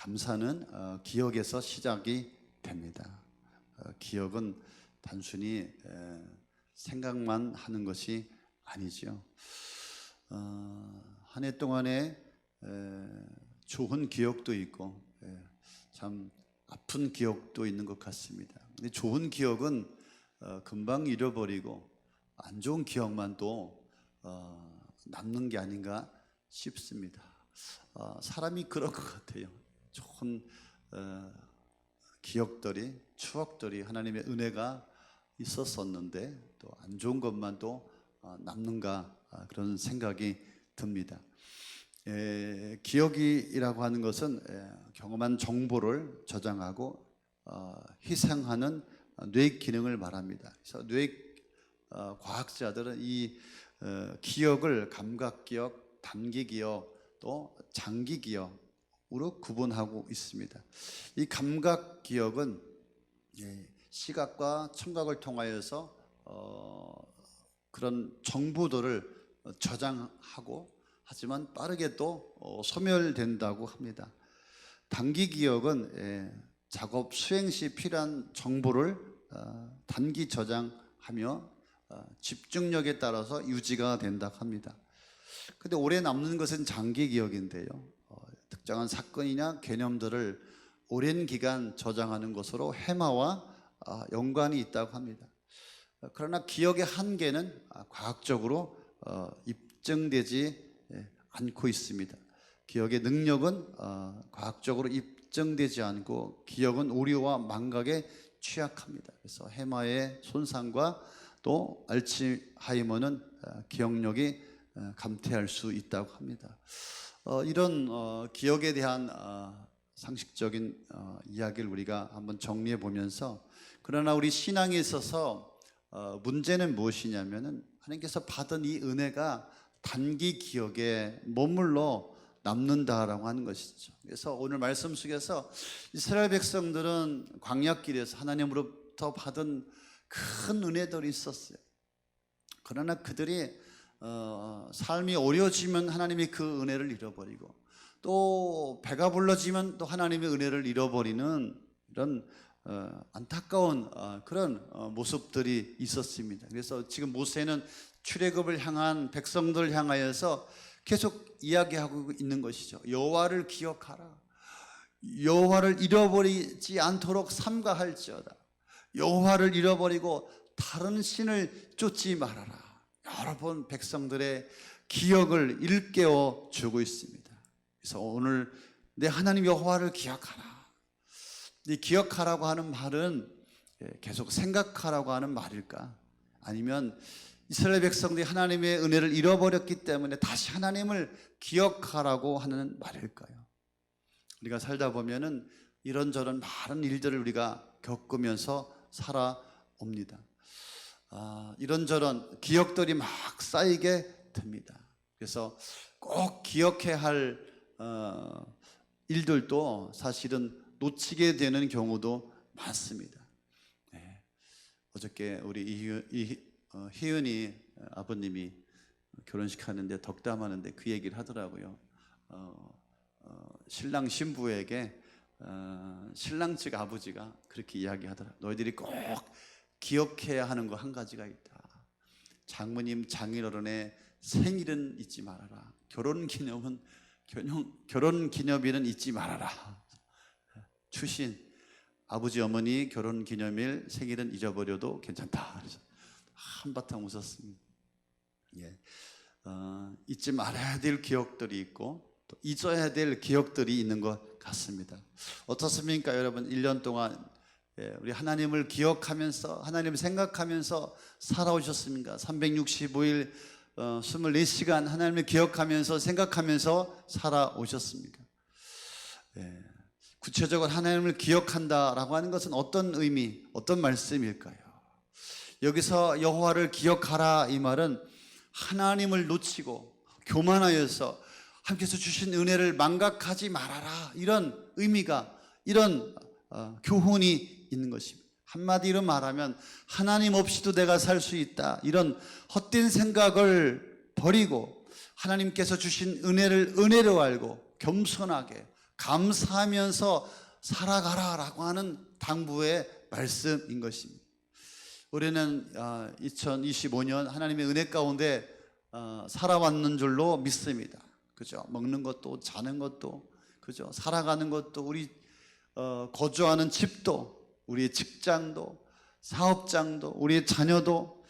감사는 기억에서 시작이 됩니다. 기억은 단순히 생각만 하는 것이 아니죠. 한 해 동안에 좋은 기억도 있고 참 아픈 기억도 있는 것 같습니다. 근데 좋은 기억은 금방 잃어버리고 안 좋은 기억만 또 남는 게 아닌가 싶습니다. 사람이 그런 것 같아요. 좋은 기억들이, 추억들이 하나님의 은혜가 있었었는데 또 안 좋은 것만 또 남는가 그런 생각이 듭니다. 기억이라고 하는 것은 경험한 정보를 저장하고 희생하는 뇌 기능을 말합니다. 그래서 뇌 과학자들은 이 기억을 감각기억, 단기기억, 또 장기기억으로 구분하고 있습니다. 이 감각기억은 시각과 청각을 통하여서 그런 정보들을 저장하고 하지만 빠르게 또 소멸된다고 합니다. 단기기억은 작업 수행 시 필요한 정보를 단기 저장하며 집중력에 따라서 유지가 된다고 합니다. 근데 오래 남는 것은 장기 기억인데요. 특정한 사건이나 개념들을 오랜 기간 저장하는 것으로 해마와 연관이 있다고 합니다. 그러나 기억의 한계는 과학적으로 입증되지 않고 있습니다. 기억의 능력은 과학적으로 입증되지 않고 기억은 오류와 망각에 취약합니다. 그래서 해마의 손상과 또 알츠하이머는 기억력이 감퇴할 수 있다고 합니다. 이런 기억에 대한 상식적인 이야기를 우리가 한번 정리해 보면서, 그러나 우리 신앙에 있어서 문제는 무엇이냐면은 하나님께서 받은 이 은혜가 단기 기억에 머물러 남는다라고 하는 것이죠. 그래서 오늘 말씀 속에서 이스라엘 백성들은 광야길에서 하나님으로부터 받은 큰 은혜들이 있었어요. 그러나 그들이 삶이 어려워지면 하나님이 그 은혜를 잃어버리고 또 배가 불러지면 또 하나님의 은혜를 잃어버리는 이런 안타까운 그런 모습들이 있었습니다. 그래서 지금 모세는 출애굽을 향한 백성들을 향하여서 계속 이야기하고 있는 것이죠. 여호와를 기억하라. 여호와를 잃어버리지 않도록 삼가할지어다. 여호와를 잃어버리고 다른 신을 쫓지 말아라. 여러 번 백성들의 기억을 일깨워 주고 있습니다. 그래서 오늘 내 하나님 여호와를 기억하라. 이 기억하라고 하는 말은 계속 생각하라고 하는 말일까? 아니면 이스라엘 백성들이 하나님의 은혜를 잃어버렸기 때문에 다시 하나님을 기억하라고 하는 말일까요? 우리가 살다 보면은 이런저런 많은 일들을 우리가 겪으면서 살아옵니다. 이런저런 기억들이 막 쌓이게 됩니다. 그래서 꼭 기억해야 할 일들도 사실은 놓치게 되는 경우도 많습니다. 어저께 우리 희은이 아버님이 결혼식 하는데 덕담하는데 그 얘기를 하더라고요. 신랑 신부에게 신랑 측 아버지가 그렇게 이야기하더라. 너희들이 꼭 기억해야 하는 거 한 가지가 있다. 장모님 장인어른의 생일은 잊지 말아라. 결혼 기념일은 잊지 말아라. 추신 아버지 어머니 결혼 기념일 생일은 잊어버려도 괜찮다. 그래서 한바탕 웃었습니다. 잊지 말아야 될 기억들이 있고 또 잊어야 될 기억들이 있는 것 같습니다. 어떻습니까 여러분? 1년 동안 우리 하나님을 기억하면서 하나님을 생각하면서 살아오셨습니까? 365일 24시간 하나님을 기억하면서 생각하면서 살아오셨습니까? 구체적으로 하나님을 기억한다라고 하는 것은 어떤 의미, 어떤 말씀일까요? 여기서 여호와를 기억하라 이 말은 하나님을 놓치고 교만하여서 하나님께서 주신 은혜를 망각하지 말아라, 이런 의미가, 이런 교훈이 있는 것입니다. 한마디로 말하면 하나님 없이도 내가 살 수 있다, 이런 헛된 생각을 버리고 하나님께서 주신 은혜를 은혜로 알고 겸손하게 감사하면서 살아가라라고 하는 당부의 말씀인 것입니다. 우리는 2025년 하나님의 은혜 가운데 살아왔는 줄로 믿습니다. 그죠? 먹는 것도 자는 것도 그죠? 살아가는 것도 우리 거주하는 집도 우리의 직장도 사업장도 우리의 자녀도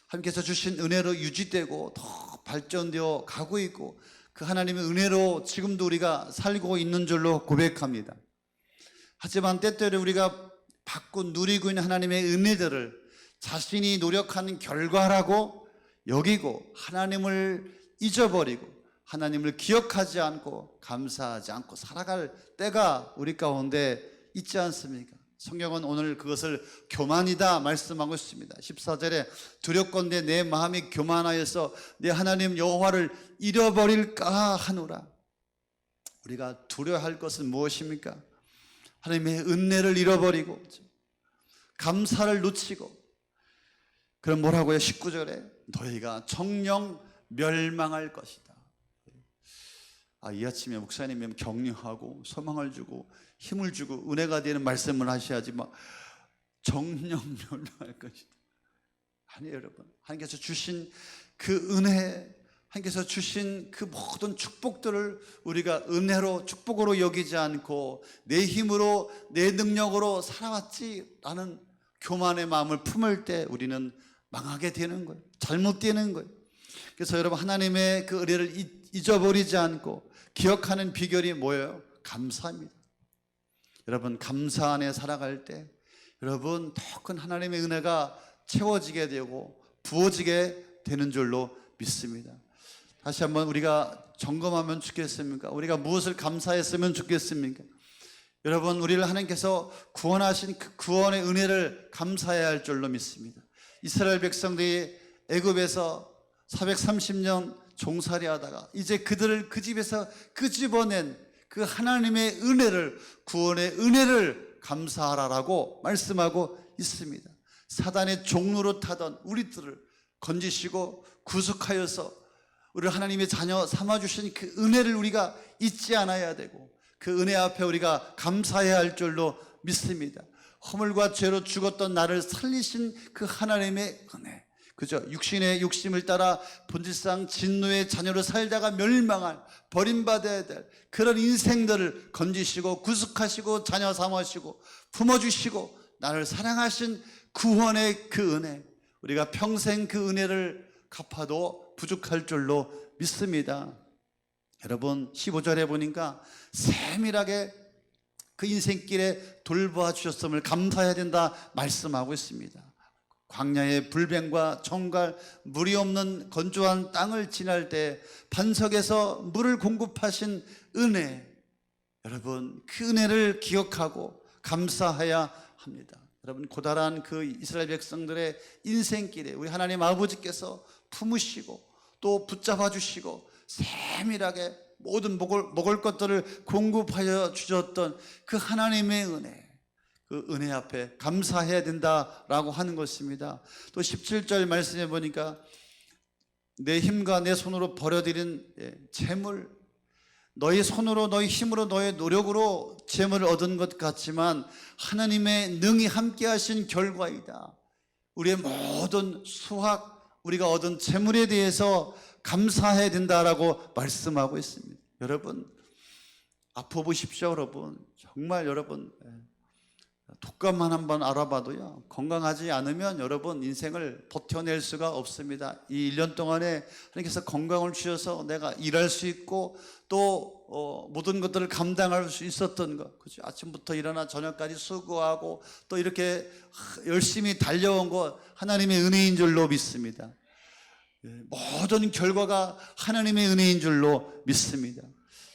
하나님께서 주신 은혜로 유지되고 더 발전되어 가고 있고 그 하나님의 은혜로 지금도 우리가 살고 있는 줄로 고백합니다. 하지만 때때로 우리가 받고 누리고 있는 하나님의 은혜들을 자신이 노력하는 결과라고 여기고 하나님을 잊어버리고 하나님을 기억하지 않고 감사하지 않고 살아갈 때가 우리 가운데 있지 않습니까? 성경은 오늘 그것을 교만이다 말씀하고 있습니다. 14절에 두렵건대 내 마음이 교만하여서 내 하나님 여호와를 잃어버릴까 하노라. 우리가 두려워할 것은 무엇입니까? 하나님의 은혜를 잃어버리고 감사를 놓치고 그럼 뭐라고요? 19절에 너희가 정령 멸망할 것이다. 이 아침에 목사님이 격려하고 소망을 주고 힘을 주고 은혜가 되는 말씀을 하셔야지 막 정령 멸망할 것이다. 아니에요, 여러분. 하나님께서 주신 그 은혜, 하나님께서 주신 그 모든 축복들을 우리가 은혜로 축복으로 여기지 않고 내 힘으로 내 능력으로 살아왔지라는 교만의 마음을 품을 때 우리는 망하게 되는 거예요. 잘못되는 거예요. 그래서 여러분 하나님의 그 은혜를 잊어버리지 않고 기억하는 비결이 뭐예요? 감사입니다. 여러분 감사 안에 살아갈 때 여러분 더 큰 하나님의 은혜가 채워지게 되고 부어지게 되는 줄로 믿습니다. 다시 한번 우리가 점검하면 좋겠습니까? 우리가 무엇을 감사했으면 좋겠습니까? 여러분 우리를 하나님께서 구원하신 그 구원의 은혜를 감사해야 할 줄로 믿습니다. 이스라엘 백성들이 애굽에서 430년 종살이 하다가 이제 그들을 그 집에서 끄집어낸 그 하나님의 은혜를 구원의 은혜를 감사하라라고 말씀하고 있습니다. 사단의 종로로 타던 우리들을 건지시고 구속하여서 우리를 하나님의 자녀 삼아주신 그 은혜를 우리가 잊지 않아야 되고 그 은혜 앞에 우리가 감사해야 할 줄로 믿습니다. 허물과 죄로 죽었던 나를 살리신 그 하나님의 은혜, 그죠? 육신의 욕심을 따라 본질상 진노의 자녀로 살다가 멸망할 버림받아야 될 그런 인생들을 건지시고 구속하시고 자녀 삼으시고 품어주시고 나를 사랑하신 구원의 그 은혜, 우리가 평생 그 은혜를 갚아도 부족할 줄로 믿습니다. 여러분 15절에 보니까 세밀하게 그 인생길에 돌보아 주셨음을 감사해야 된다 말씀하고 있습니다. 광야의 불뱀과 정갈, 물이 없는 건조한 땅을 지날 때 반석에서 물을 공급하신 은혜, 여러분 그 은혜를 기억하고 감사해야 합니다. 여러분 고달한 그 이스라엘 백성들의 인생길에 우리 하나님 아버지께서 품으시고 또 붙잡아 주시고 세밀하게 모든 먹을 것들을 공급하여 주셨던 그 하나님의 은혜, 그 은혜 앞에 감사해야 된다라고 하는 것입니다. 또 17절 말씀해 보니까 내 힘과 내 손으로 벌어들인 재물, 너희 손으로 너희 힘으로 너희 노력으로 재물을 얻은 것 같지만 하나님의 능히 함께 하신 결과이다. 우리의 모든 수확, 우리가 얻은 재물에 대해서 감사해야 된다라고 말씀하고 있습니다. 여러분 아파 보십시오. 여러분 정말 여러분 독감만 한번 알아봐도요 건강하지 않으면 여러분 인생을 버텨낼 수가 없습니다. 이 1년 동안에 하나님께서 건강을 주셔서 내가 일할 수 있고 또 모든 것들을 감당할 수 있었던 것, 그렇죠? 아침부터 일어나 저녁까지 수고하고 또 이렇게 열심히 달려온 것 하나님의 은혜인 줄로 믿습니다. 모든 결과가 하나님의 은혜인 줄로 믿습니다.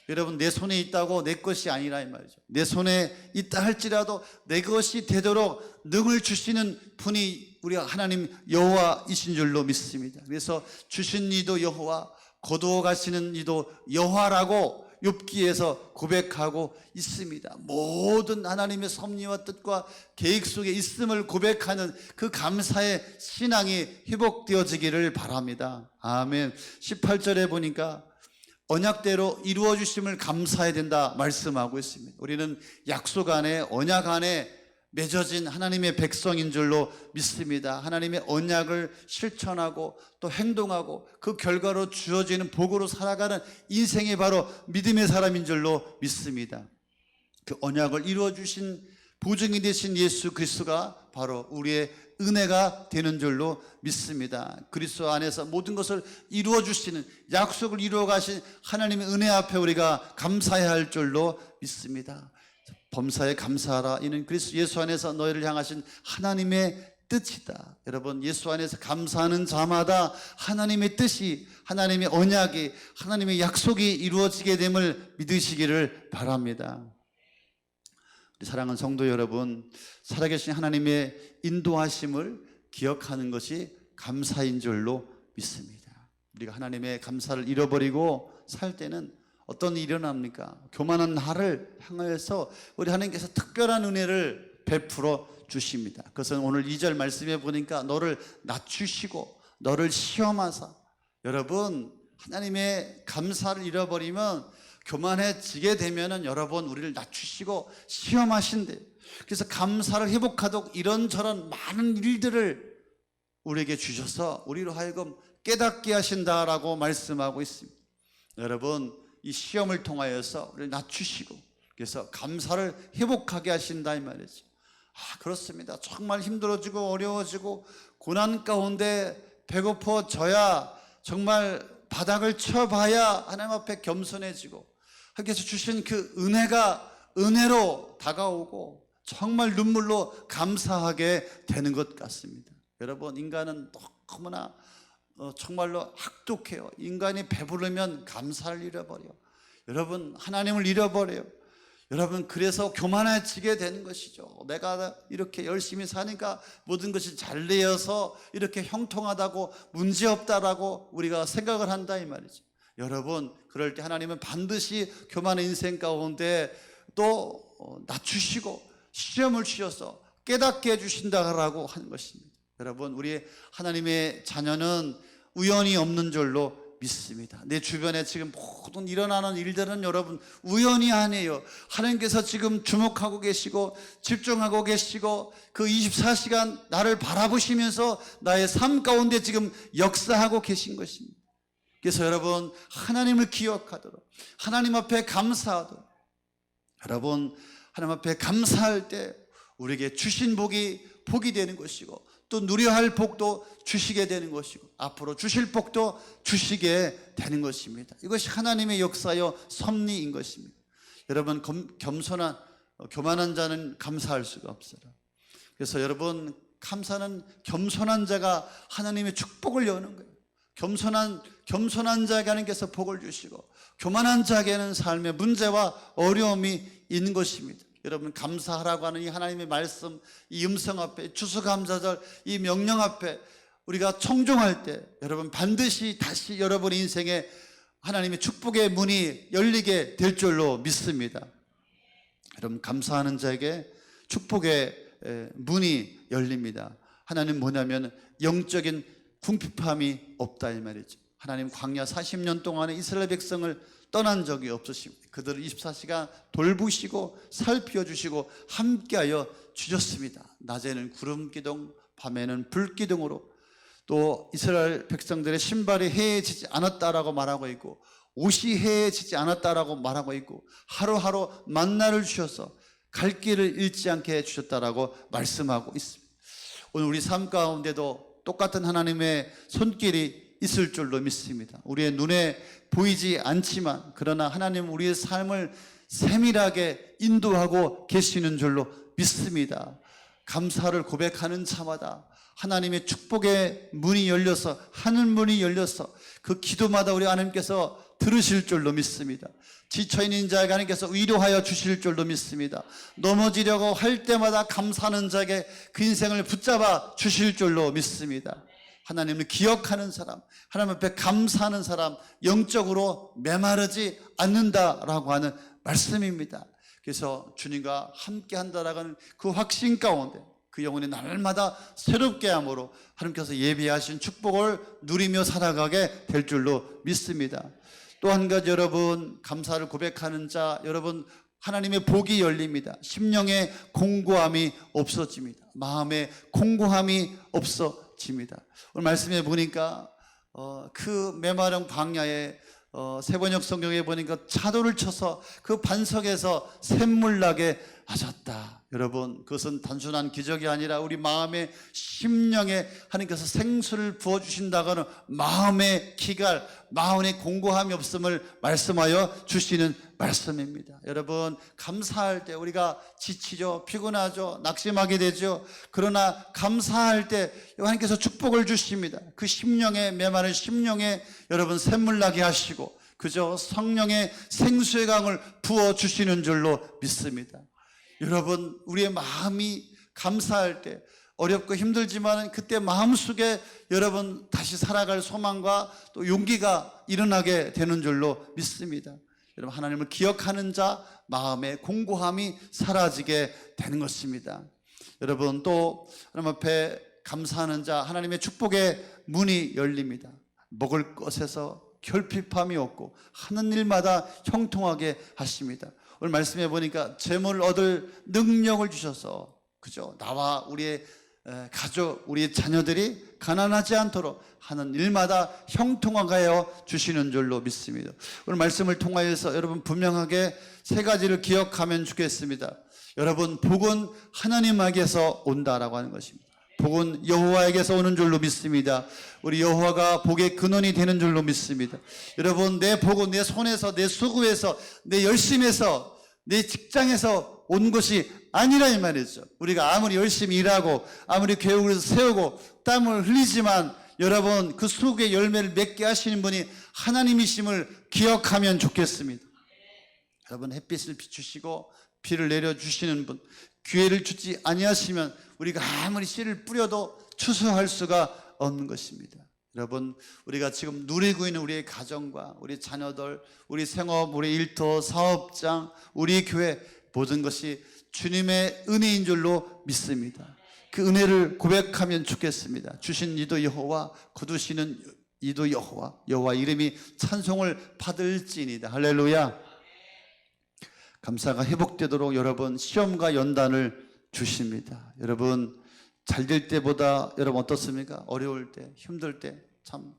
여러분 내 손에 있다고 내 것이 아니라 이 말이죠. 내 손에 있다 할지라도 내 것이 되도록 능을 주시는 분이 우리 하나님 여호와이신 줄로 믿습니다. 그래서 주신 이도 여호와, 거두어 가시는 이도 여호와라고 욥기에서 고백하고 있습니다. 모든 하나님의 섭리와 뜻과 계획 속에 있음을 고백하는 그 감사의 신앙이 회복되어지기를 바랍니다. 아멘. 18절에 보니까 언약대로 이루어 주심을 감사해야 된다 말씀하고 있습니다. 우리는 약속 안에, 언약 안에 맺어진 하나님의 백성인 줄로 믿습니다. 하나님의 언약을 실천하고 또 행동하고 그 결과로 주어지는 복으로 살아가는 인생이 바로 믿음의 사람인 줄로 믿습니다. 그 언약을 이루어 주신 보증이 되신 예수 그리스도가 바로 우리의 은혜가 되는 줄로 믿습니다. 그리스도 안에서 모든 것을 이루어 주시는, 약속을 이루어 가신 하나님의 은혜 앞에 우리가 감사해야 할 줄로 믿습니다. 범사에 감사하라. 이는 그리스도 예수 안에서 너희를 향하신 하나님의 뜻이다. 여러분, 예수 안에서 감사하는 자마다 하나님의 뜻이, 하나님의 언약이, 하나님의 약속이 이루어지게 됨을 믿으시기를 바랍니다. 우리 사랑하는 성도 여러분, 살아계신 하나님의 인도하심을 기억하는 것이 감사인 줄로 믿습니다. 우리가 하나님의 감사를 잃어버리고 살 때는 어떤 일이 일어납니까? 교만한 나를 향하여서 우리 하나님께서 특별한 은혜를 베풀어 주십니다. 그것은 오늘 2절 말씀에 보니까 너를 낮추시고 너를 시험하사. 여러분, 하나님의 감사를 잃어버리면, 교만해지게 되면은 여러분 우리를 낮추시고 시험하신대요. 그래서 감사를 회복하도록 이런저런 많은 일들을 우리에게 주셔서 우리로 하여금 깨닫게 하신다라고 말씀하고 있습니다. 여러분, 이 시험을 통하여서 우리를 낮추시고 그래서 감사를 회복하게 하신다 이 말이죠. 그렇습니다. 정말 힘들어지고 어려워지고 고난 가운데 배고파져야, 정말 바닥을 쳐봐야 하나님 앞에 겸손해지고 하나님께서 주신 그 은혜가 은혜로 다가오고 정말 눈물로 감사하게 되는 것 같습니다. 여러분, 인간은 너무나 정말로 악독해요. 인간이 배부르면 감사를 잃어버려. 여러분, 하나님을 잃어버려요. 여러분, 그래서 교만해지게 되는 것이죠. 내가 이렇게 열심히 사니까 모든 것이 잘 되어서 이렇게 형통하다고, 문제없다라고 우리가 생각을 한다 이 말이죠. 여러분, 그럴 때 하나님은 반드시 교만한 인생 가운데 또 낮추시고 시험을 주셔서 깨닫게 해주신다라고 하는 것입니다. 여러분, 우리 하나님의 자녀는 우연이 없는 줄로 믿습니다. 내 주변에 지금 모든 일어나는 일들은 여러분 우연이 아니에요. 하나님께서 지금 주목하고 계시고 집중하고 계시고 그 24시간 나를 바라보시면서 나의 삶 가운데 지금 역사하고 계신 것입니다. 그래서 여러분, 하나님을 기억하도록, 하나님 앞에 감사하도록, 여러분 하나님 앞에 감사할 때 우리에게 주신 복이 되는 것이고 또 누려야 할 복도 주시게 되는 것이고 앞으로 주실 복도 주시게 되는 것입니다. 이것이 하나님의 역사요 섭리인 것입니다. 여러분, 교만한 자는 감사할 수가 없어요. 그래서 여러분, 감사는 겸손한 자가 하나님의 축복을 여는 거예요. 겸손한 자에게 하나님께서 복을 주시고 교만한 자에게는 삶의 문제와 어려움이 있는 것입니다. 여러분, 감사하라고 하는 이 하나님의 말씀, 이 음성 앞에, 추수감사절 이 명령 앞에 우리가 청종할 때 여러분 반드시 다시 여러분의 인생에 하나님의 축복의 문이 열리게 될 줄로 믿습니다. 여러분, 감사하는 자에게 축복의 문이 열립니다. 하나님 뭐냐면 영적인 궁핍함이 없다 이 말이죠. 하나님 광야 40년 동안에 이스라엘 백성을 떠난 적이 없으십니다. 그들을 24시간 돌보시고 살펴주시고 함께하여 주셨습니다. 낮에는 구름기둥, 밤에는 불기둥으로, 또 이스라엘 백성들의 신발이 해해지지 않았다라고 말하고 있고 옷이 해해지지 않았다라고 말하고 있고 하루하루 만나를 주셔서 갈 길을 잃지 않게 해주셨다라고 말씀하고 있습니다. 오늘 우리 삶 가운데도 똑같은 하나님의 손길이 있을 줄로 믿습니다. 우리의 눈에 보이지 않지만 그러나 하나님은 우리의 삶을 세밀하게 인도하고 계시는 줄로 믿습니다. 감사를 고백하는 자마다 하나님의 축복의 문이 열려서, 하늘 문이 열려서 그 기도마다 우리 하나님께서 들으실 줄로 믿습니다. 지쳐있는 자에게 하나님께서 위로하여 주실 줄로 믿습니다. 넘어지려고 할 때마다 감사하는 자에게 그 인생을 붙잡아 주실 줄로 믿습니다. 하나님을 기억하는 사람, 하나님 앞에 감사하는 사람, 영적으로 메마르지 않는다라고 하는 말씀입니다. 그래서 주님과 함께 한다라고 하는 그 확신 가운데 그 영혼이 날마다 새롭게 함으로 하나님께서 예비하신 축복을 누리며 살아가게 될 줄로 믿습니다. 또 한 가지 여러분, 감사를 고백하는 자 여러분, 하나님의 복이 열립니다. 심령의 공고함이 없어집니다. 마음의 공고함이 없어집니다. 오늘 말씀해 보니까 그 메마른 광야에 세번역 성경에 보니까 차도를 쳐서 그 반석에서 샘물 나게 하셨다. 여러분, 그것은 단순한 기적이 아니라 우리 마음의 심령에 하나님께서 생수를 부어주신다고는 마음의 기갈, 마음의 공고함이 없음을 말씀하여 주시는 말씀입니다. 여러분, 감사할 때 우리가 지치죠, 피곤하죠, 낙심하게 되죠. 그러나 감사할 때 하나님께서 축복을 주십니다. 그 심령에, 메마른 심령에 여러분 샘물 나게 하시고 그저 성령의 생수의 강을 부어주시는 줄로 믿습니다. 여러분, 우리의 마음이 감사할 때 어렵고 힘들지만 그때 마음속에 여러분 다시 살아갈 소망과 또 용기가 일어나게 되는 줄로 믿습니다. 여러분, 하나님을 기억하는 자 마음의 공고함이 사라지게 되는 것입니다. 여러분, 또 하나님 앞에 감사하는 자 하나님의 축복의 문이 열립니다. 먹을 것에서 결핍함이 없고 하는 일마다 형통하게 하십니다. 오늘 말씀해 보니까 재물을 얻을 능력을 주셔서 그죠? 나와 우리의 가족, 우리의 자녀들이 가난하지 않도록 하는 일마다 형통하게 하여 주시는 줄로 믿습니다. 오늘 말씀을 통하여서 여러분 분명하게 세 가지를 기억하면 좋겠습니다. 여러분, 복은 하나님에게서 온다라고 하는 것입니다. 복은 여호와에게서 오는 줄로 믿습니다. 우리 여호와가 복의 근원이 되는 줄로 믿습니다. 여러분, 내 복은 내 손에서, 내 수고에서, 내 열심에서, 내 직장에서 온 것이 아니라 이 말이죠. 우리가 아무리 열심히 일하고 아무리 교육을 세우고 땀을 흘리지만 여러분, 그 수고의 열매를 맺게 하시는 분이 하나님이심을 기억하면 좋겠습니다. 여러분, 햇빛을 비추시고 비를 내려주시는 분, 기회를 주지 아니하시면 우리가 아무리 씨를 뿌려도 추수할 수가 없는 것입니다. 여러분, 우리가 지금 누리고 있는 우리의 가정과 우리 자녀들, 우리 생업, 우리 일터, 사업장, 우리 교회 모든 것이 주님의 은혜인 줄로 믿습니다. 그 은혜를 고백하면 좋겠습니다. 주신 이도 여호와, 거두시는 이도 여호와, 여호와 이름이 찬송을 받을지니이다. 할렐루야. 감사가 회복되도록 여러분 시험과 연단을 주십니다. 여러분, 잘 될 때보다 여러분 어떻습니까? 어려울 때, 힘들 때, 참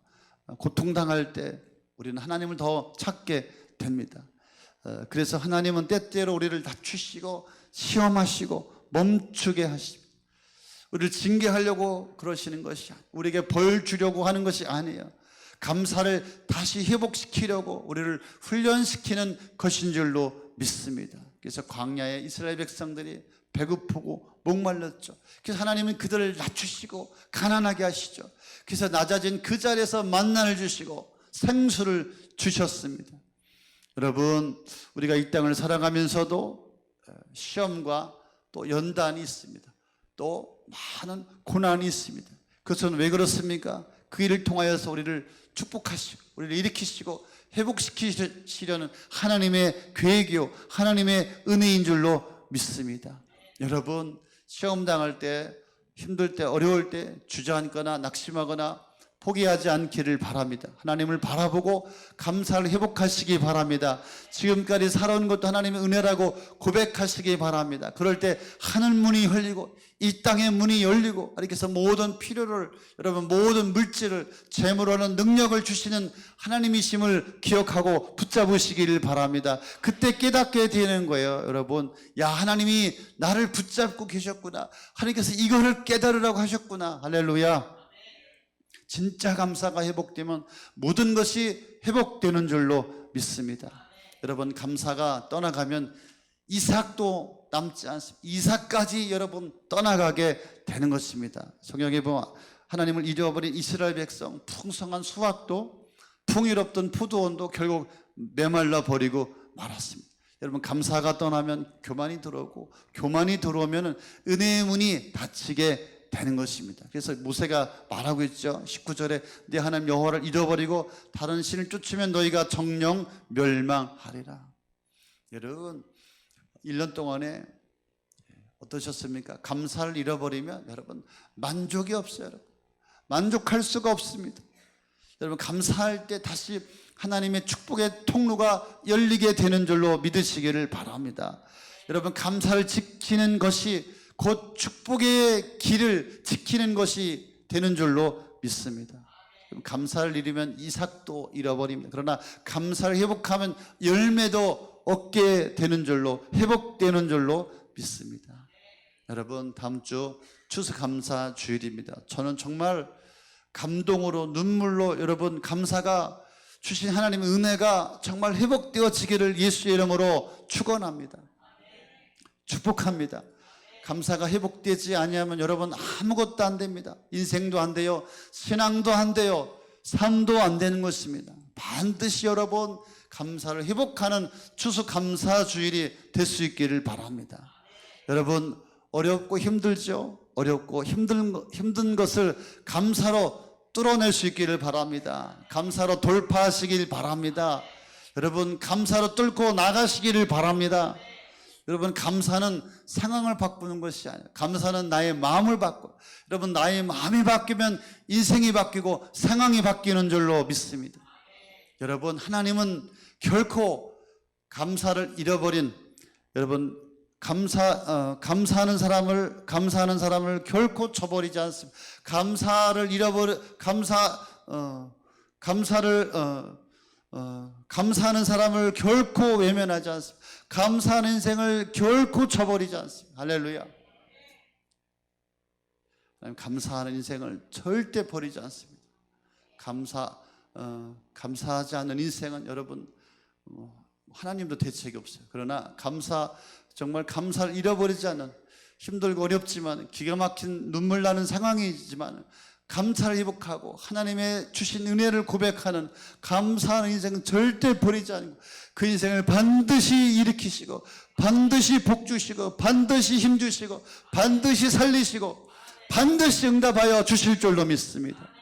고통당할 때 우리는 하나님을 더 찾게 됩니다. 그래서 하나님은 때때로 우리를 낮추시고 시험하시고 멈추게 하십니다. 우리를 징계하려고 그러시는 것이 아니에요. 우리에게 벌 주려고 하는 것이 아니에요. 감사를 다시 회복시키려고 우리를 훈련시키는 것인 줄로 믿습니다. 그래서 광야에 이스라엘 백성들이 배고프고 목말랐죠. 그래서 하나님은 그들을 낮추시고 가난하게 하시죠. 그래서 낮아진 그 자리에서 만나를 주시고 생수를 주셨습니다. 여러분, 우리가 이 땅을 살아가면서도 시험과 또 연단이 있습니다. 또 많은 고난이 있습니다. 그것은 왜 그렇습니까? 그 일을 통하여서 우리를 축복하시고 우리를 일으키시고 회복시키시려는 하나님의 계획이요 하나님의 은혜인 줄로 믿습니다. 여러분, 시험 당할 때, 힘들 때, 어려울 때 주저앉거나 낙심하거나 포기하지 않기를 바랍니다. 하나님을 바라보고 감사를 회복하시기 바랍니다. 지금까지 살아온 것도 하나님의 은혜라고 고백하시기 바랍니다. 그럴 때 하늘 문이 열리고 이 땅의 문이 열리고 하나님께서 모든 필요를, 여러분 모든 물질을, 재물하는 능력을 주시는 하나님이심을 기억하고 붙잡으시기를 바랍니다. 그때 깨닫게 되는 거예요. 여러분, 야, 하나님이 나를 붙잡고 계셨구나, 하나님께서 이거를 깨달으라고 하셨구나. 할렐루야. 진짜 감사가 회복되면 모든 것이 회복되는 줄로 믿습니다. 여러분, 감사가 떠나가면 이삭도 남지 않습니다. 이삭까지 여러분 떠나가게 되는 것입니다. 성경에 보면 하나님을 잃어버린 이스라엘 백성, 풍성한 수확도 풍요롭던 포도원도 결국 메말라 버리고 말았습니다. 여러분, 감사가 떠나면 교만이 들어오고 교만이 들어오면 은혜의 문이 닫히게 되는 것입니다. 그래서 모세가 말하고 있죠. 19절에 네 하나님 여호와를 잃어버리고 다른 신을 쫓으면 너희가 정령 멸망하리라. 여러분, 1년 동안에 어떠셨습니까? 감사를 잃어버리면 여러분 만족이 없어요. 여러분, 만족할 수가 없습니다. 여러분, 감사할 때 다시 하나님의 축복의 통로가 열리게 되는 줄로 믿으시기를 바랍니다. 여러분, 감사를 지키는 것이 곧 축복의 길을 지키는 것이 되는 줄로 믿습니다. 감사를 잃으면 이삭도 잃어버립니다. 그러나 감사를 회복하면 열매도 얻게 되는 줄로, 회복되는 줄로 믿습니다. 여러분, 다음 주 추수감사 주일입니다. 저는 정말 감동으로, 눈물로 여러분 감사가 주신 하나님의 은혜가 정말 회복되어지기를 예수의 이름으로 축원합니다. 축복합니다. 감사가 회복되지 아니하면 여러분 아무것도 안 됩니다. 인생도 안 돼요. 신앙도 안 돼요. 삶도 안 되는 것입니다. 반드시 여러분 감사를 회복하는 추수감사 주일이 될 수 있기를 바랍니다. 여러분, 어렵고 힘들죠? 어렵고 힘든 것을 감사로 뚫어낼 수 있기를 바랍니다. 감사로 돌파하시길 바랍니다. 여러분, 감사로 뚫고 나가시기를 바랍니다. 여러분, 감사는 상황을 바꾸는 것이 아니에요. 감사는 나의 마음을 바꿔. 여러분, 나의 마음이 바뀌면 인생이 바뀌고 상황이 바뀌는 줄로 믿습니다. 여러분, 하나님은 결코 감사를 잃어버린, 여러분, 감사하는 사람을 결코 쳐버리지 않습니다. 감사하는 사람을 결코 외면하지 않습니다. 감사하는 인생을 결코 쳐버리지 않습니다. 할렐루야. 감사하는 인생을 절대 버리지 않습니다. 감사하지 않는 인생은 여러분 하나님도 대책이 없어요. 그러나 정말 감사를 잃어버리지 않는, 힘들고 어렵지만 기가 막힌 눈물 나는 상황이지만 감사를 회복하고 하나님의 주신 은혜를 고백하는 감사하는 인생은 절대 버리지 않고 그 인생을 반드시 일으키시고 반드시 복 주시고 반드시 힘 주시고 반드시 살리시고 반드시 응답하여 주실 줄로 믿습니다.